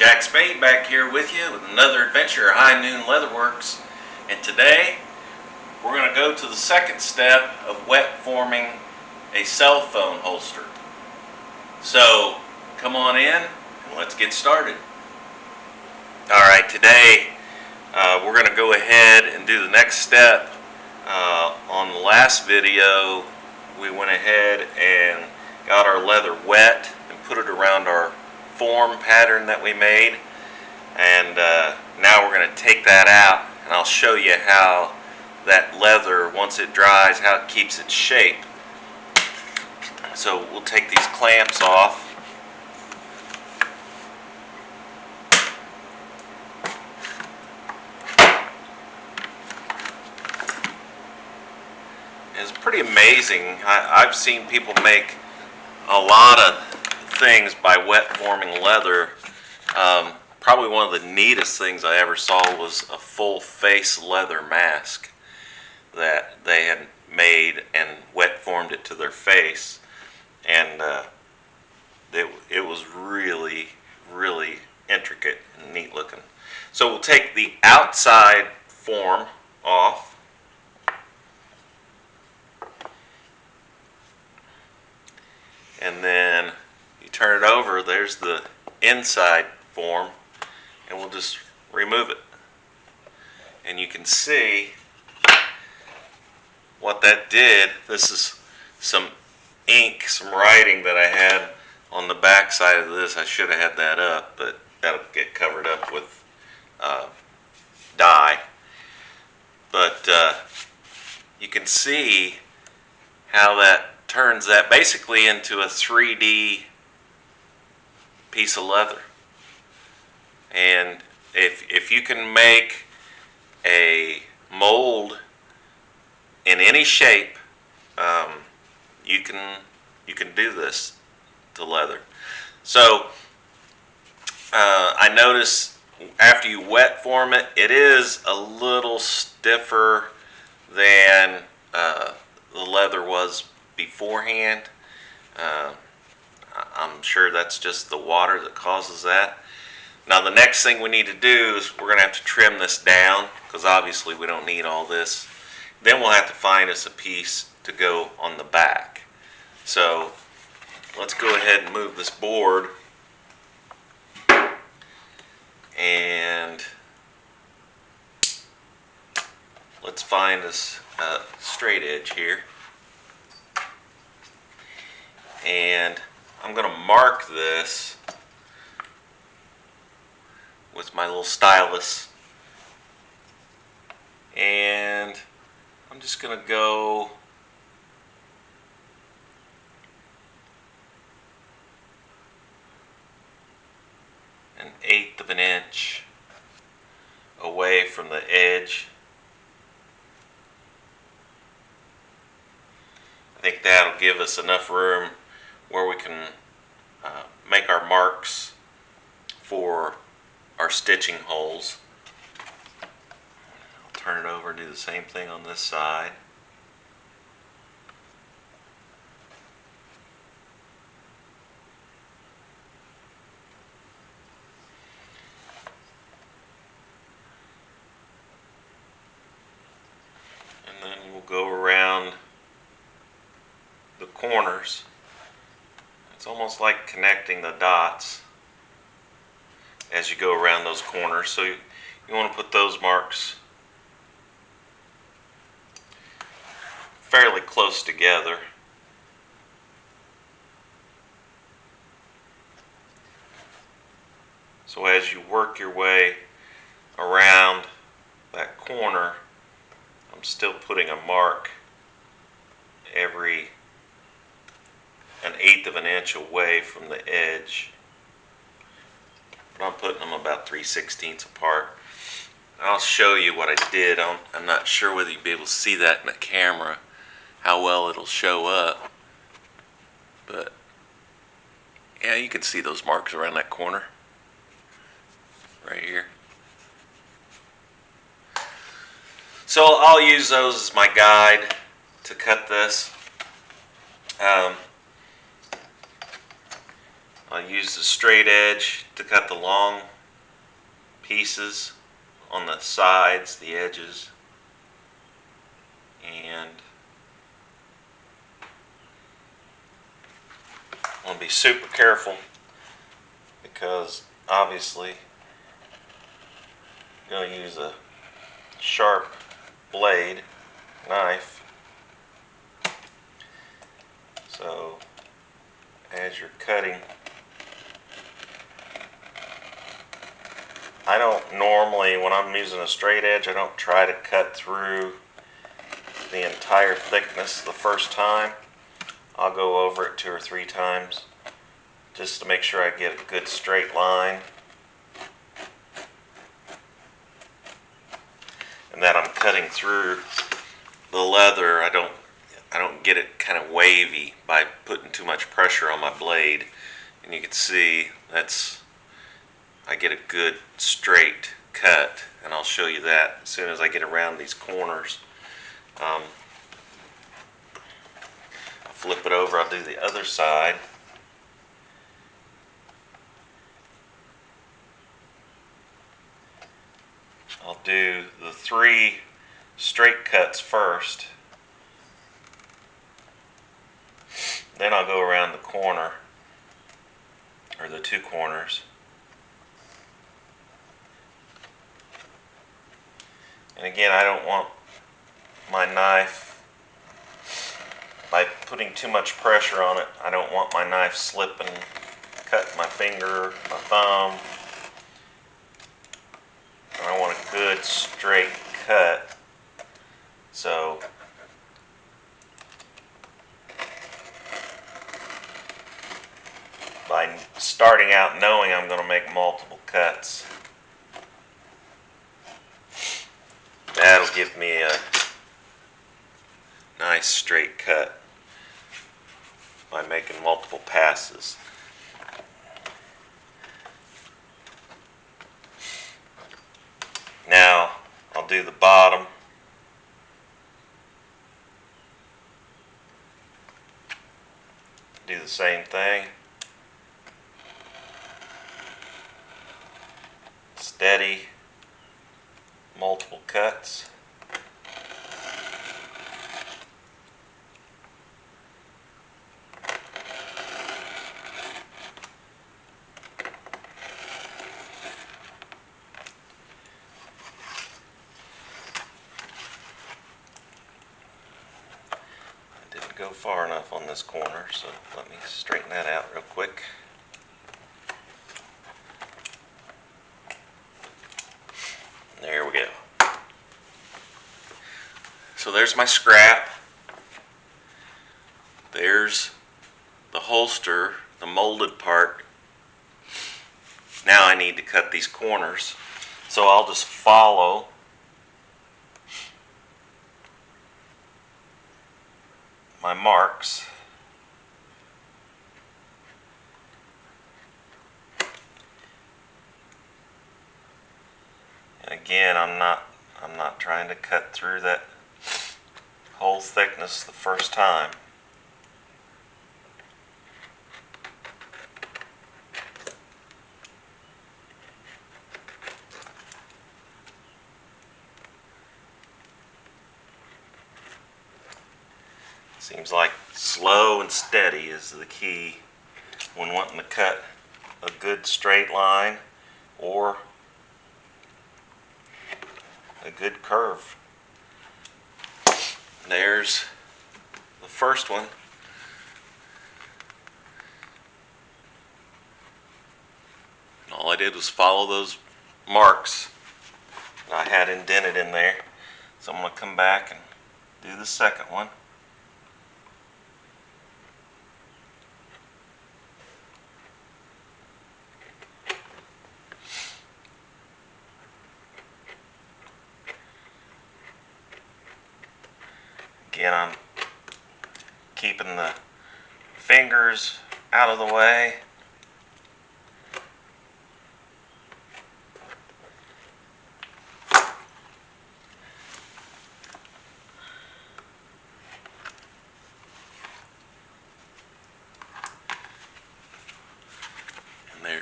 Jack Spade back here with you with another adventure of High Noon Leatherworks, and today we're going to go to the second step of wet forming a cell phone holster. So come on in and let's get started. Alright, today we're going to go ahead and do the next step. On the last video we went ahead and got our leather wet and put it around our form pattern that we made, and now we're going to take that out and I'll show you how that leather, once it dries, how it keeps its shape. So we'll take these clamps off. It's pretty amazing. I've seen people make a lot of things by wet forming leather. Probably one of the neatest things I ever saw was a full face leather mask that they had made and wet formed it to their face, and it was really intricate and neat looking. So we'll take the outside form off, and then you turn it over, there's the inside form, and we'll just remove it. And you can see what that did. This is some ink, some writing that I had on the back side of this. I should have had that up, but that'll get covered up with dye. But you can see how that turns that basically into a 3D piece of leather. And if you can make a mold in any shape, you can do this to leather. So I notice after you wet form it, it is a little stiffer than the leather was beforehand. I'm sure that's just the water that causes that. Now the next thing we need to do is we're going to have to trim this down, because obviously we don't need all this. Then we'll have to find us a piece to go on the back. So let's go ahead and move this board, and let's find us a straight edge here. And I'm going to mark this with my little stylus, and I'm just going to go an 1/8 of an inch away from the edge. I think that'll give us enough room where we can make our marks for our stitching holes. I'll turn it over and do the same thing on this side. And then we'll go around the corners. It's almost like connecting the dots as you go around those corners. So you want to put those marks fairly close together. So as you work your way around that corner, I'm still putting a mark every 1/8 of an inch away from the edge. But I'm putting them about 3/16 apart. I'll show you what I did. I'm not sure whether you'll be able to see that in the camera, how well it'll show up. But yeah, you can see those marks around that corner right here. So I'll use those as my guide to cut this. I'll use the straight edge to cut the long pieces on the sides, the edges, and I want to be super careful because obviously I'm going to use a sharp blade knife. So as you're cutting, I don't normally, when I'm using a straight edge, I don't try to cut through the entire thickness the first time. I'll go over it 2 or 3 times just to make sure I get a good straight line and that I'm cutting through the leather. I don't get it kind of wavy by putting too much pressure on my blade. And you can see I get a good straight cut, and I'll show you that as soon as I get around these corners. I'll flip it over, I'll do the other side. I'll do the 3 straight cuts first, then I'll go around the corner, or the 2 corners. And again, I don't want my knife, by putting too much pressure on it, I don't want my knife slipping, cut my finger, my thumb. I want a good straight cut. So by starting out knowing I'm going to make multiple cuts, that'll give me a nice straight cut by making multiple passes. Now I'll do the bottom. Do the same thing. Steady, multiple cuts. I didn't go far enough on this corner, so let me straighten that out real quick. There we go. So there's my scrap. There's the holster, the molded part. Now I need to cut these corners. So I'll just follow my marks. And again, I'm not trying to cut through that whole thickness the first time. Seems like slow and steady is the key when wanting to cut a good straight line or a good curve. There's the first one. And all I did was follow those marks that I had indented in there. So I'm going to come back and do the second one. Again, I'm keeping the fingers out of the way.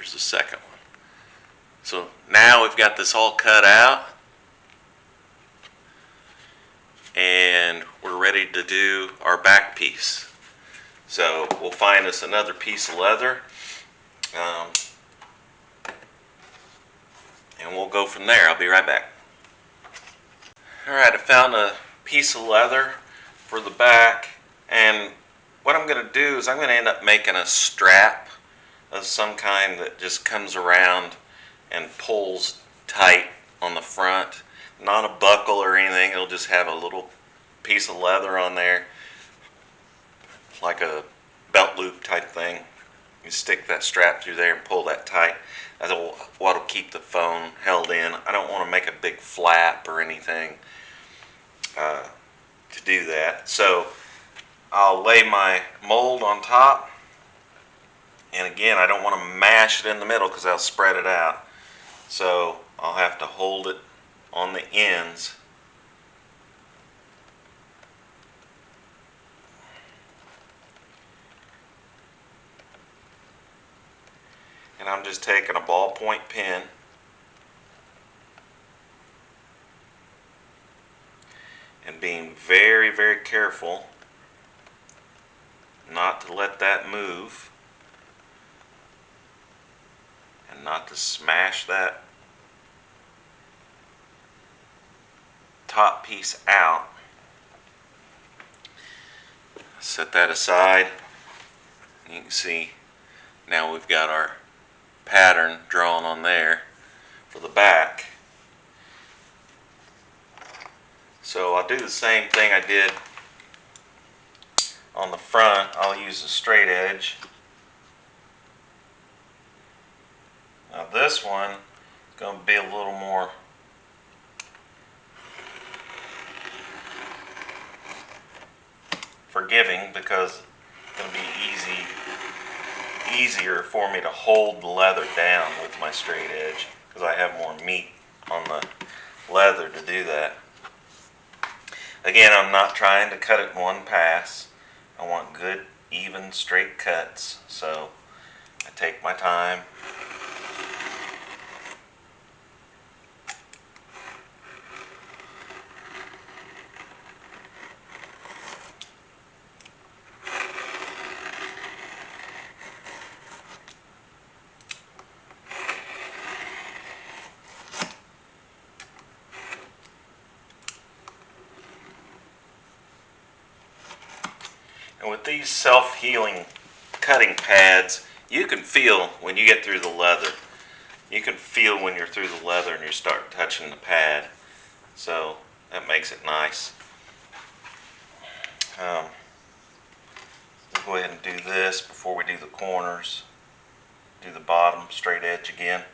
here's the second one. So now we've got this all cut out, and we're ready to do our back piece. So we'll find us another piece of leather, and we'll go from there. I'll be right back. Alright, I found a piece of leather for the back, and what I'm going to do is I'm going to end up making a strap of some kind that just comes around and pulls tight on the front. Not a buckle or anything, it'll just have a little piece of leather on there, like a belt loop type thing. You stick that strap through there and pull that tight. That's what'll keep the phone held in. I don't want to make a big flap or anything to do that. So I'll lay my mold on top, and again, I don't want to mash it in the middle because I'll spread it out. So I'll have to hold it on the ends. And I'm just taking a ballpoint pen and being very, very careful not to let that move and not to smash that top piece out. Set that aside. You can see now we've got our pattern drawn on there for the back. So I'll do the same thing I did on the front. I'll use a straight edge. Now this one is going to be a little more forgiving because it's going to be easier for me to hold the leather down with my straight edge because I have more meat on the leather to do that. Again, I'm not trying to cut it in one pass. I want good, even, straight cuts. So I take my time. And with these self-healing cutting pads, you can feel when you get through the leather. You can feel when you're through the leather and you start touching the pad. So that makes it nice. We'll go ahead and do this before we do the corners. Do the bottom straight edge again.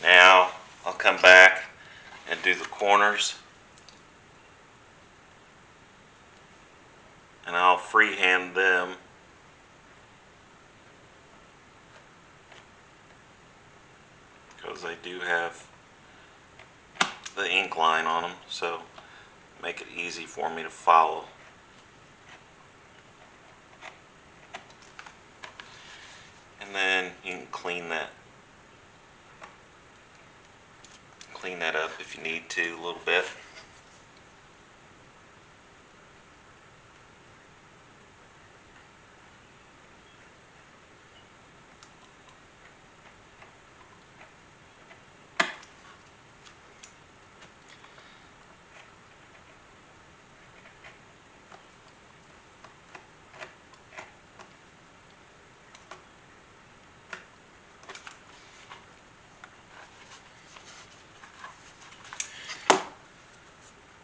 Now I'll come back and do the corners, and I'll freehand them because they do have the ink line on them, so make it easy for me to follow. And then you can clean that up if you need to a little bit.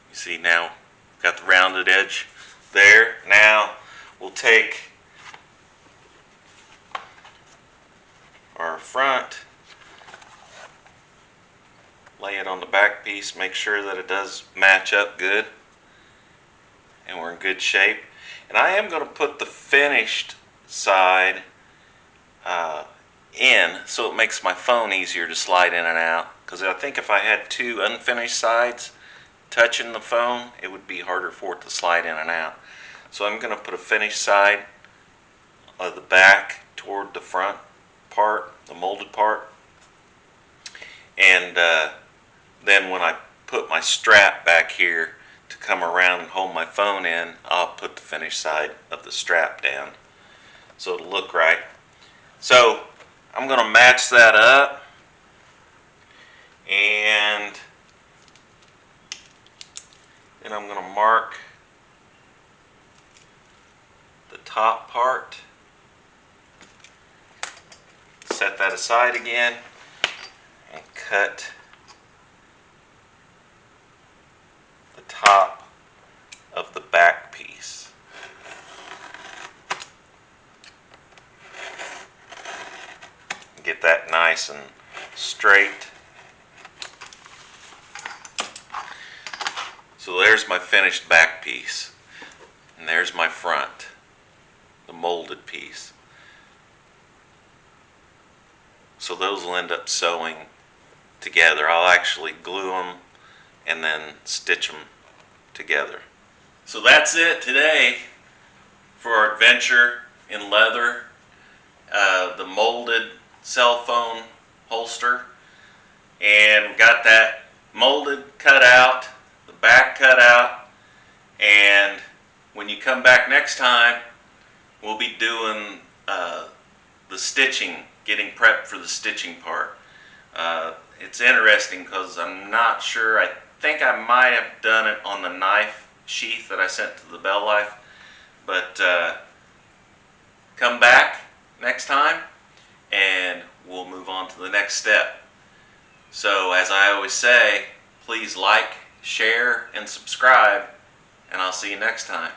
You see now, got the rounded edge there. Now we'll take our front, lay it on the back piece, make sure that it does match up good and we're in good shape. And I am going to put the finished side in, so it makes my phone easier to slide in and out. Because I think if I had two unfinished sides touching the phone, it would be harder for it to slide in and out. So I'm going to put a finished side of the back toward the front part, the molded part. And then when I put my strap back here to come around and hold my phone in, I'll put the finished side of the strap down so it'll look right. So I'm going to match that up, and then I'm going to mark the top part, set that aside again, and cut the top of the back piece. Get that nice and straight. So there's my finished back piece, and there's my front, the molded piece. So those will end up sewing together. I'll actually glue them and then stitch them together. So that's it today for our adventure in leather, the molded cell phone holster. And we got that molded cut out, the back cut out, and when you come back next time, we'll be doing the stitching, getting prepped for the stitching part. It's interesting because I'm not sure. I think I might have done it on the knife sheath that I sent to the Bell Life, but come back next time and we'll move on to the next step. So as I always say, please like, share, and subscribe, and I'll see you next time.